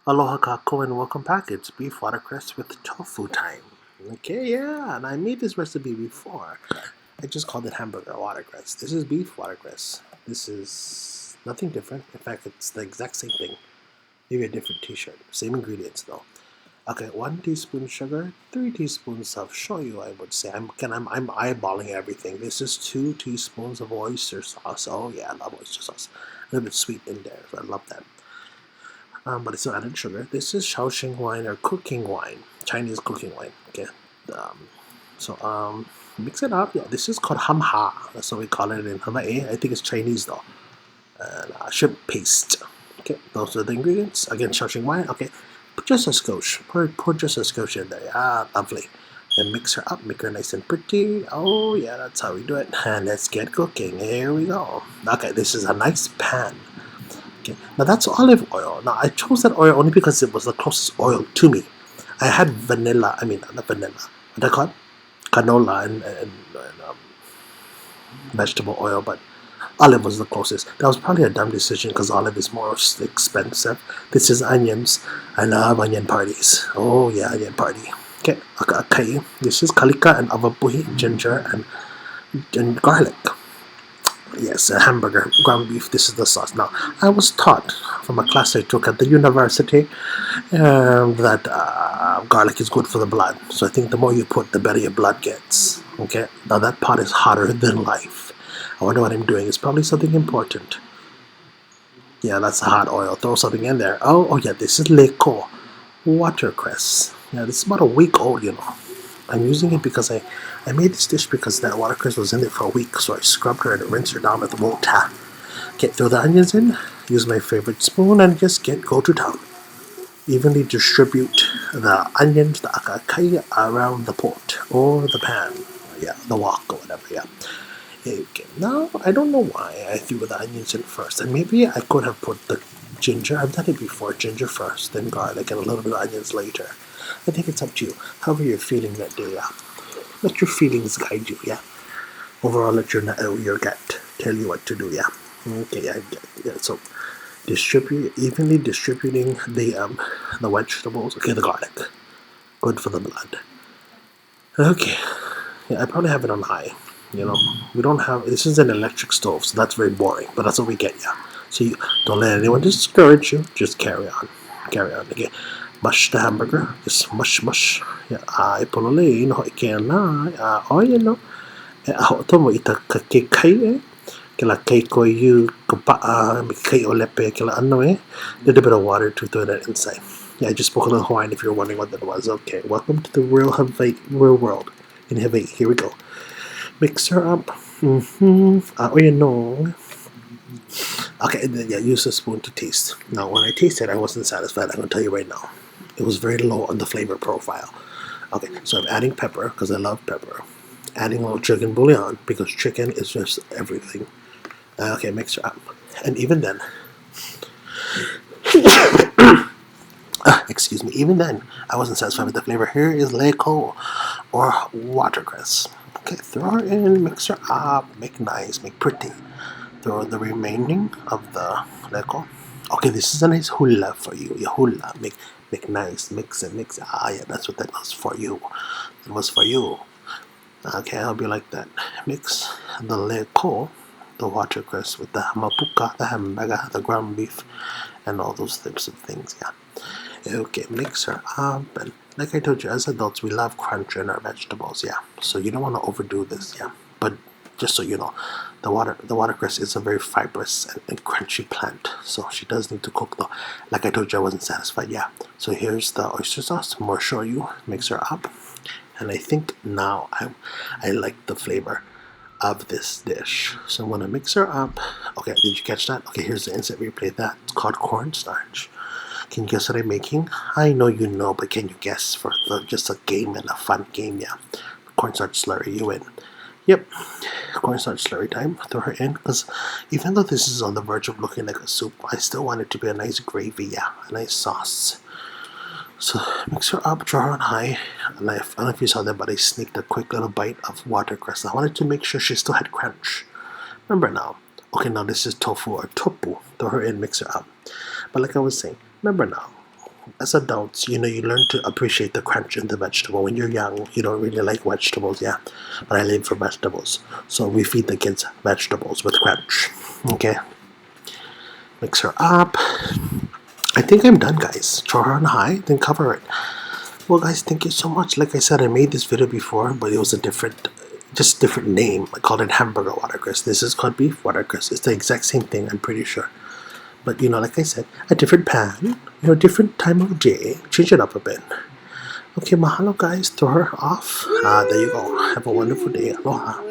Aloha kako and welcome back. It's beef watercress with tofu time. Okay, yeah, and I made this recipe before. I just called it hamburger watercress. This is beef watercress. This is nothing different. In fact, it's the exact same thing. Maybe a different t-shirt. Same ingredients though. Okay, 1 teaspoon sugar, 3 teaspoons of shoyu, I would say. I'm eyeballing everything. This is 2 teaspoons of oyster sauce. Oh yeah, I love oyster sauce. A little bit sweet in there, so I love that. But it's not added sugar. This is shaoshing wine or cooking wine, Chinese cooking wine. Okay, so mix it up. Yeah, this is called hamha. That's what we call it in Hawaii. I think it's Chinese though. And shrimp paste. Okay, those are the ingredients. Again, shaoshing wine. Okay, put just a skosh. Pour just a skosh in there. Yeah, lovely. Then mix her up, make her nice and pretty. Oh yeah, that's how we do it. And let's get cooking. Here we go. Okay, this is a nice pan. Okay. Now that's olive oil. Now I chose that oil only because it was the closest oil to me. I had vanilla, not vanilla, what I call it? Canola and vegetable oil, but olive was the closest. That was probably a dumb decision because olive is more expensive. This is onions. I love onion parties. Oh yeah, onion party. Okay. This is kalika and avapuhi, ginger and garlic. Yes, a hamburger, ground beef. This is the sauce. Now, I was taught from a class I took at the university that garlic is good for the blood. So I think the more you put, the better your blood gets. Okay. Now that pot is hotter than life. I wonder what I'm doing. It's probably something important. Yeah, that's a hot oil. Throw something in there. Oh yeah. This is Lēkō watercress. Yeah, this is about a week old. I'm using it because I made this dish because that watercress was in there for a week, so I scrubbed her and rinsed her down with water. Throw the onions in, use my favorite spoon, and just go to town. Evenly distribute the onions, the akakai, around the pot or the pan. Yeah, the wok or whatever, yeah. Okay. Now, I don't know why I threw the onions in first, and maybe I could have put the ginger. I've done it before, ginger first, then garlic, and a little bit of onions later. I think it's up to you. However you're feeling that day, yeah. Let your feelings guide you, yeah. Overall, let your gut tell you what to do, yeah. Okay, yeah. So, evenly distributing the vegetables. Okay, the garlic, good for the blood. Okay, yeah, I probably have it on high. We don't have. This is an electric stove, so that's very boring. But that's what we get, yeah. So don't let anyone discourage you. Just carry on. Okay. Mush the hamburger. Just mush. Yeah, I pololei no ikena. Ho tomo ita kakekai kila keiko yu kupa kai olepe kila ano little bit of water to throw that inside. Yeah, I just spoke a little Hawaiian if you're wondering what that was. Okay, welcome to the real world in Hawaii. Here we go. Mix her up. Okay, and then use a spoon to taste. Now, when I tasted, I wasn't satisfied. I'm gonna tell you right now, it was very low on the flavor profile. Okay, so I'm adding pepper because I love pepper. Adding a little chicken bouillon because chicken is just everything. Okay, mix her up, and even then, excuse me, even then, I wasn't satisfied with the flavor. Here is Lēkō or watercress. Okay, throw her in, mix her up, make nice, make pretty. Throw the remaining of the Lēkō. Okay, this is a nice hula for you. Your hula, make nice, mix it. Yeah, that's what that was for you. It was for you. Okay, I'll be like that. Mix the Lēkō, the watercress with the Hamapuka, the hamburger, the ground beef, and all those types of things. Yeah. Okay, mix her up, and like I told you, as adults, we love crunch in our vegetables. Yeah. So you don't want to overdo this. Yeah. But just so you know, the watercress is a very fibrous and crunchy plant, so she does need to cook though. Like I told you, I wasn't satisfied. Yeah. So here's the oyster sauce. More shoyu. Mix her up, and I think now I like the flavor of this dish. So I'm gonna mix her up. Okay, did you catch that? Okay, here's the instant replay. It's called cornstarch. Can you guess what I'm making? I know you know, but can you guess for just a game and a fun game? Yeah. Cornstarch slurry, you win. Yep, cornstarch slurry time. Throw her in, because even though this is on the verge of looking like a soup, I still want it to be a nice gravy, yeah, a nice sauce. So mix her up, draw her on high, and I don't know if you saw that, but I sneaked a quick little bite of watercress. I wanted to make sure she still had crunch. Remember now. Okay, now this is tofu or topu. Throw her in, mix her up. But like I was saying, remember now, as adults, you learn to appreciate the crunch in the vegetable. When you're young, you don't really like vegetables, yeah. But I live for vegetables. So we feed the kids vegetables with crunch. Okay. Mix her up. I think I'm done, guys. Throw her on high, then cover it. Well, guys, thank you so much. Like I said, I made this video before, but it was a different name. I called it hamburger watercress. This is called beef watercress. It's the exact same thing, I'm pretty sure. But, like I said, a different pan, different time of day. Change it up a bit. Okay, mahalo, guys. Throw her off. There you go. Have a wonderful day. Aloha.